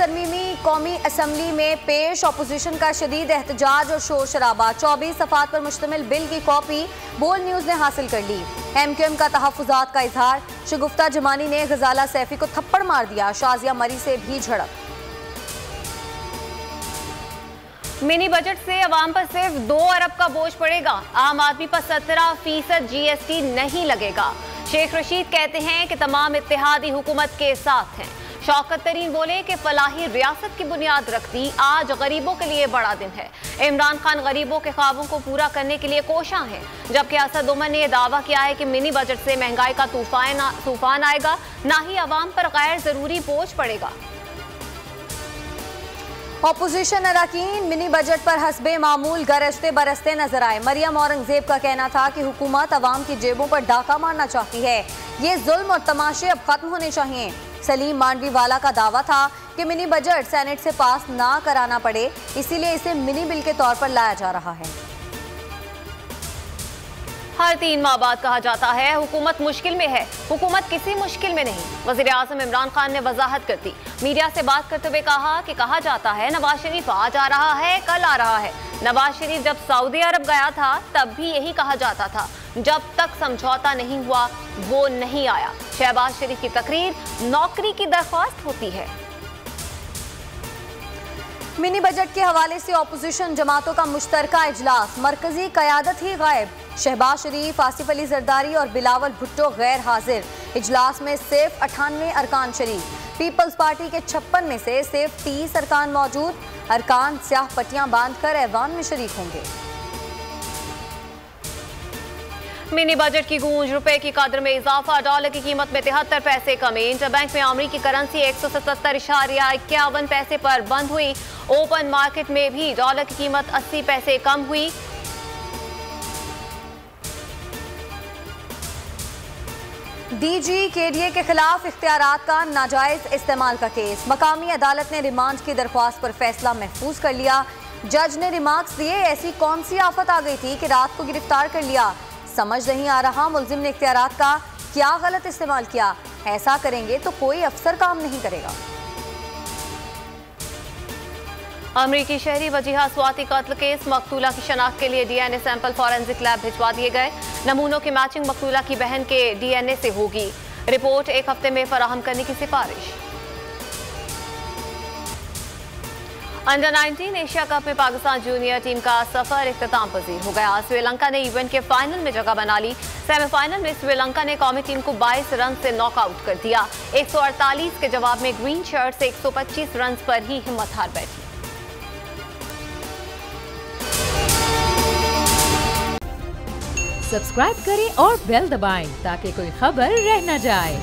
तरमीमी कौमी असम्बली में पेश, अपोजिशन का शदीद एहतजाज और शोर शराबा। 24 सफ़ात पर मुश्तमिल बिल की कॉपी बोल न्यूज़ ने हासिल कर ली। MQM का तहफ़्फ़ुज़ात का इजहार। शगुफ्ता जमानी ने गजाला सैफी को थप्पड़ मार दिया। शाजिया मरी से भी झड़प। मिनी बजट से अवाम पर सिर्फ 2 अरब का बोझ पड़ेगा। आम आदमी पर 17% GST नहीं लगेगा। शेख रशीद कहते हैं कि तमाम इत्तेहादी हुकूमत के साथ हैं। शौकत तरीन बोले कि फलाही रियासत की बुनियाद रखती। आज गरीबों के लिए बड़ा दिन है। इमरान खान गरीबों के ख्वाबों को पूरा करने के लिए कोशां हैं, जबकि असद उमर ने दावा किया है कि मिनी बजट से महंगाई का तूफान आएगा, ना ही अवाम पर गैर जरूरी बोझ पड़ेगा। अपोजिशन अरकान मिनी बजट पर हस्बे मामूल गरजते बरसते नजर आए। मरियम औरंगजेब का कहना था कि हुकूमत अवाम की जेबों पर डाका मारना चाहती है। ये जुल्म और तमाशे अब खत्म होने चाहिए। सलीम मांडवी वाला का दावा था कि मिनी बजट सेनेट से पास ना कराना पड़े, इसीलिए इसे मिनी बिल के तौर पर लाया जा रहा है। हर 3 माह बाद कहा जाता है हुकूमत मुश्किल में है। हुकूमत किसी मुश्किल में नहीं। वज़ीर आज़म इमरान खान ने वजाहत कर दी। मीडिया से बात करते हुए कहा कि कहा जाता है नवाज शरीफ आज आ रहा है, कल आ रहा है। नवाज शरीफ जब सऊदी अरब गया था तब भी यही कहा जाता था। जब तक समझौता नहीं हुआ वो नहीं आया। शहबाज शरीफ की तकरीर, नौकरी की दरख्वास्त होती है। मिनी बजट के हवाले से अपोजिशन जमातों का मुश्तरका इजलास। मरकजी क़यादत ही गायब। शहबाज शरीफ, आसिफ अली जरदारी और बिलावल भुट्टो गैर हाजिर। इजलास में सिर्फ 98 अरकान शरीक। पीपल्स पार्टी के 56 में से सिर्फ 30 अरकान मौजूद। अरकान स्याह पट्टियां बांधकर ऐवान में शरीक होंगे। मिनी बजट की गूंज। रुपए की कदर में इजाफा। डॉलर की कीमत में 73 पैसे कमी। इंटरबैंक में अमरीकी करेंसी 177.51 पैसे पर बंद हुई। ओपन मार्केट में भी डॉलर की कीमत 80 पैसे कम हुई। DG KDA के खिलाफ इख्तियारात का नाजायज इस्तेमाल का केस। मकामी अदालत ने रिमांड की दरख्वास्त पर फैसला महफूज कर लिया। जज ने रिमार्क्स दिए, ऐसी कौन सी आफत आ गई थी कि रात को गिरफ्तार कर लिया। समझ नहीं आ रहा मुल्जिम ने इख्तियारात का क्या गलत इस्तेमाल किया। ऐसा करेंगे तो कोई अफसर काम नहीं करेगा। अमरीकी शहरी वजीहा स्वाति कत्ल केस। मकतूला की शनाख्त के लिए DNA सैंपल फॉरेंसिक लैब भिजवा दिए गए। नमूनों की मैचिंग मकतूला की बहन के DNA से होगी। रिपोर्ट 1 हफ्ते में फराहम करने की सिफारिश। अंडर 19 एशिया कप में पाकिस्तान जूनियर टीम का सफर इख्तिताम पजीर हो गया। श्रीलंका ने इवेंट के फाइनल में जगह बना ली। सेमीफाइनल में श्रीलंका ने कौमी टीम को 22 रन से नॉकआउट कर दिया। 148 के जवाब में ग्रीन शर्ट से 125 रन पर ही हिम्मत हार बैठी। सब्सक्राइब करें और बेल दबाएं ताकि कोई खबर रह न जाए।